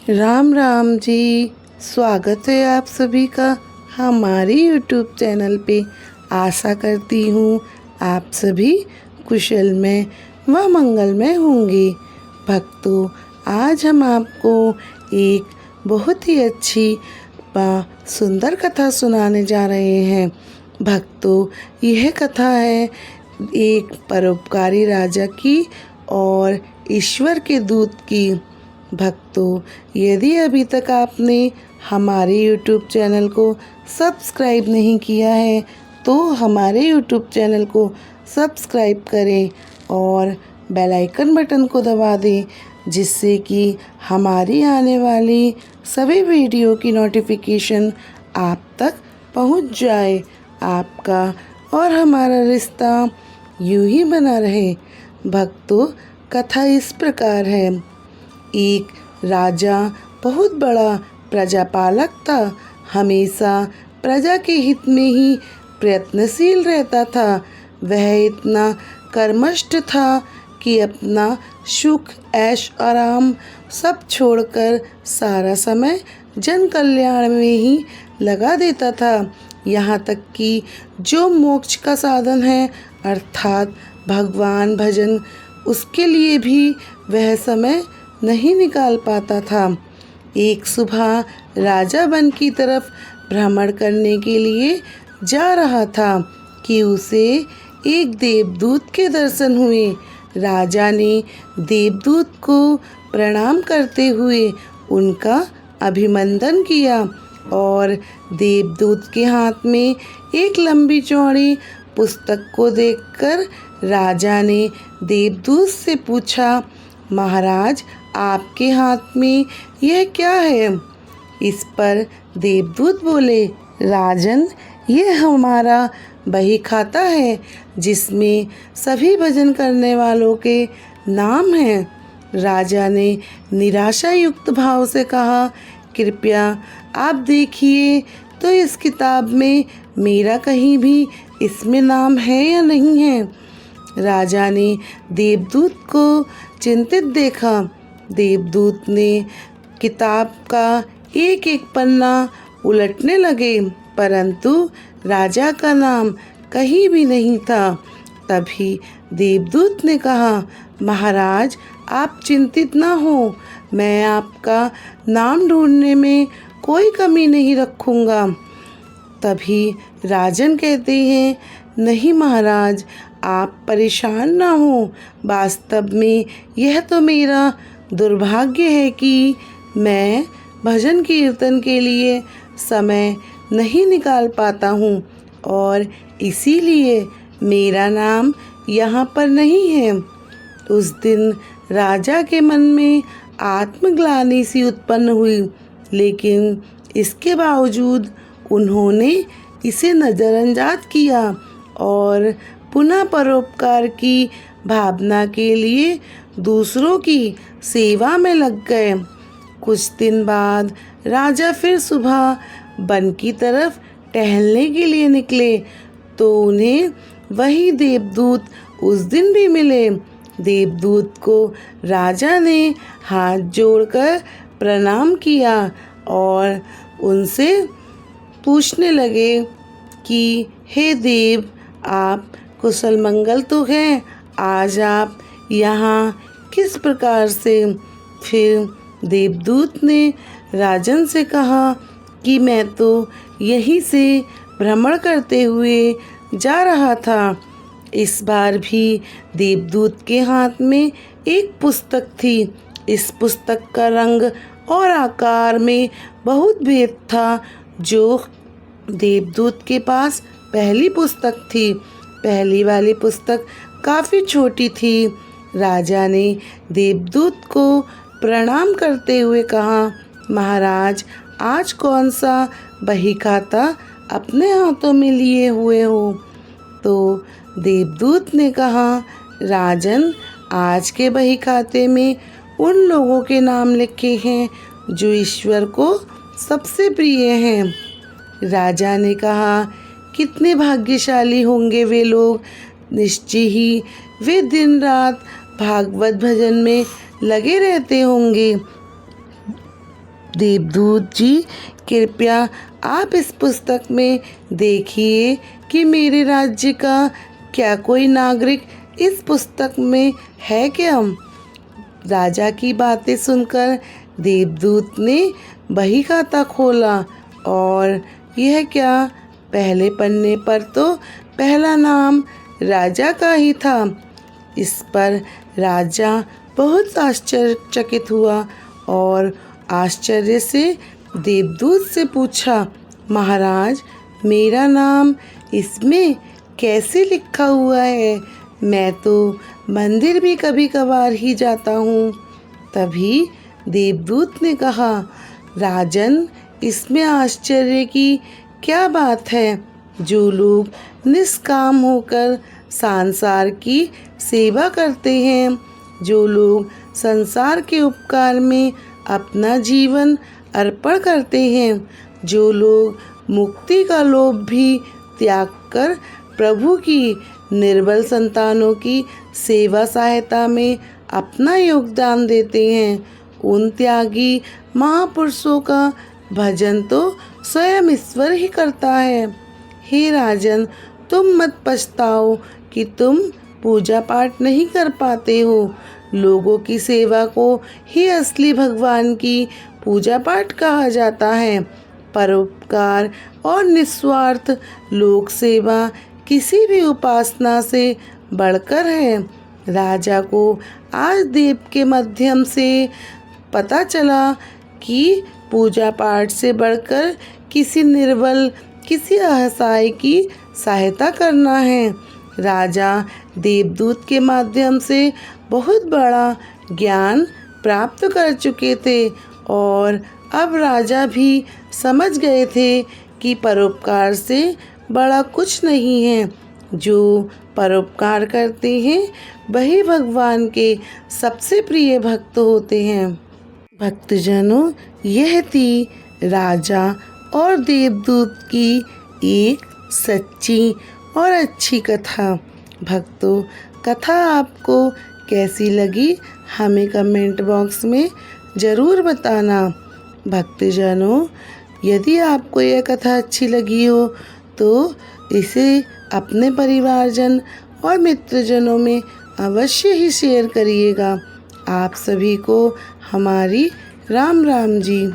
राम राम जी। स्वागत है आप सभी का हमारे YouTube चैनल पे। आशा करती हूँ आप सभी कुशल में व मंगल में होंगे। भक्तों, आज हम आपको एक बहुत ही अच्छी व सुंदर कथा सुनाने जा रहे हैं। भक्तों, यह कथा है एक परोपकारी राजा की और ईश्वर के दूत की। भक्तों, यदि अभी तक आपने हमारे YouTube चैनल को सब्सक्राइब नहीं किया है तो हमारे YouTube चैनल को सब्सक्राइब करें और बेल आइकन बटन को दबा दें, जिससे कि हमारी आने वाली सभी वीडियो की नोटिफिकेशन आप तक पहुंच जाए। आपका और हमारा रिश्ता यूं ही बना रहे। भक्तों, कथा इस प्रकार है। एक राजा बहुत बड़ा प्रजापालक था। हमेशा प्रजा के हित में ही प्रयत्नशील रहता था। वह इतना कर्मठ था कि अपना सुख ऐश आराम सब छोड़कर सारा समय जन कल्याण में ही लगा देता था। यहाँ तक कि जो मोक्ष का साधन है अर्थात भगवान भजन, उसके लिए भी वह समय नहीं निकाल पाता था। एक सुबह राजा वन की तरफ भ्रमण करने के लिए जा रहा था कि उसे एक देवदूत के दर्शन हुए। राजा ने देवदूत को प्रणाम करते हुए उनका अभिनंदन किया और देवदूत के हाथ में एक लंबी चौड़ी पुस्तक को देखकर राजा ने देवदूत से पूछा, महाराज, आपके हाथ में यह क्या है? इस पर देवदूत बोले, राजन, यह हमारा बही खाता है जिसमें सभी भजन करने वालों के नाम हैं। राजा ने निराशा युक्त भाव से कहा, कृपया आप देखिए तो इस किताब में मेरा कहीं भी इसमें नाम है या नहीं है। राजा ने देवदूत को चिंतित देखा। देवदूत ने किताब का एक एक पन्ना उलटने लगे, परंतु राजा का नाम कहीं भी नहीं था। तभी देवदूत ने कहा, महाराज, आप चिंतित ना हो, मैं आपका नाम ढूंढने में कोई कमी नहीं रखूँगा। तभी राजन कहते हैं, नहीं महाराज, आप परेशान ना हो। वास्तव में यह तो मेरा दुर्भाग्य है कि मैं भजन कीर्तन के लिए समय नहीं निकाल पाता हूँ और इसीलिए मेरा नाम यहाँ पर नहीं है। उस दिन राजा के मन में आत्मग्लानि सी उत्पन्न हुई, लेकिन इसके बावजूद उन्होंने इसे नज़रअंदाज किया और पुनः परोपकार की भावना के लिए दूसरों की सेवा में लग गए। कुछ दिन बाद राजा फिर सुबह वन की तरफ टहलने के लिए निकले तो उन्हें वही देवदूत उस दिन भी मिले। देवदूत को राजा ने हाथ जोड़कर प्रणाम किया और उनसे पूछने लगे कि हे देव, आप कुशल मंगल तो हैं? आज आप यहाँ किस प्रकार से? फिर देवदूत ने राजन से कहा कि मैं तो यहीं से भ्रमण करते हुए जा रहा था। इस बार भी देवदूत के हाथ में एक पुस्तक थी। इस पुस्तक का रंग और आकार में बहुत भेद था। जो देवदूत के पास पहली पुस्तक थी, पहली वाली पुस्तक काफ़ी छोटी थी। राजा ने देवदूत को प्रणाम करते हुए कहा, महाराज, आज कौन सा बही खाता अपने हाथों में लिए हुए हो? तो देवदूत ने कहा, राजन, आज के बही खाते में उन लोगों के नाम लिखे हैं जो ईश्वर को सबसे प्रिय हैं। राजा ने कहा, कितने भाग्यशाली होंगे वे लोग। निश्चय ही वे दिन रात भागवत भजन में लगे रहते होंगे। देवदूत जी, कृपया आप इस पुस्तक में देखिए कि मेरे राज्य का क्या कोई नागरिक इस पुस्तक में है क्या। राजा की बातें सुनकर देवदूत ने बही खाता खोला और यह क्या, पहले पन्ने पर तो पहला नाम राजा का ही था। इस पर राजा बहुत आश्चर्यचकित हुआ और आश्चर्य से देवदूत से पूछा, महाराज, मेरा नाम इसमें कैसे लिखा हुआ है? मैं तो मंदिर भी कभी कभार ही जाता हूँ। तभी देवदूत ने कहा, राजन, इसमें आश्चर्य की क्या बात है? जो लोग निष्काम होकर संसार की सेवा करते हैं, जो लोग संसार के उपकार में अपना जीवन अर्पण करते हैं, जो लोग मुक्ति का लोभ भी त्याग कर प्रभु की निर्बल संतानों की सेवा सहायता में अपना योगदान देते हैं, उन त्यागी महापुरुषों का भजन तो स्वयं ईश्वर ही करता है। हे राजन, तुम मत पछताओ कि तुम पूजा पाठ नहीं कर पाते हो। लोगों की सेवा को ही असली भगवान की पूजा पाठ कहा जाता है। परोपकार और निस्वार्थ लोक सेवा किसी भी उपासना से बढ़कर है। राजा को आज देव के माध्यम से पता चला कि पूजा पाठ से बढ़कर किसी निर्बल, किसी असहाय की सहायता करना है। राजा देवदूत के माध्यम से बहुत बड़ा ज्ञान प्राप्त कर चुके थे और अब राजा भी समझ गए थे कि परोपकार से बड़ा कुछ नहीं है। जो परोपकार करते हैं वही भगवान के सबसे प्रिय भक्त होते हैं। भक्तजनों, यह थी राजा और देवदूत की एक सच्ची और अच्छी कथा। भक्तों, कथा आपको कैसी लगी हमें कमेंट बॉक्स में ज़रूर बताना। भक्तजनों, यदि आपको यह कथा अच्छी लगी हो तो इसे अपने परिवारजन और मित्रजनों में अवश्य ही शेयर करिएगा। आप सभी को हमारी राम राम जी।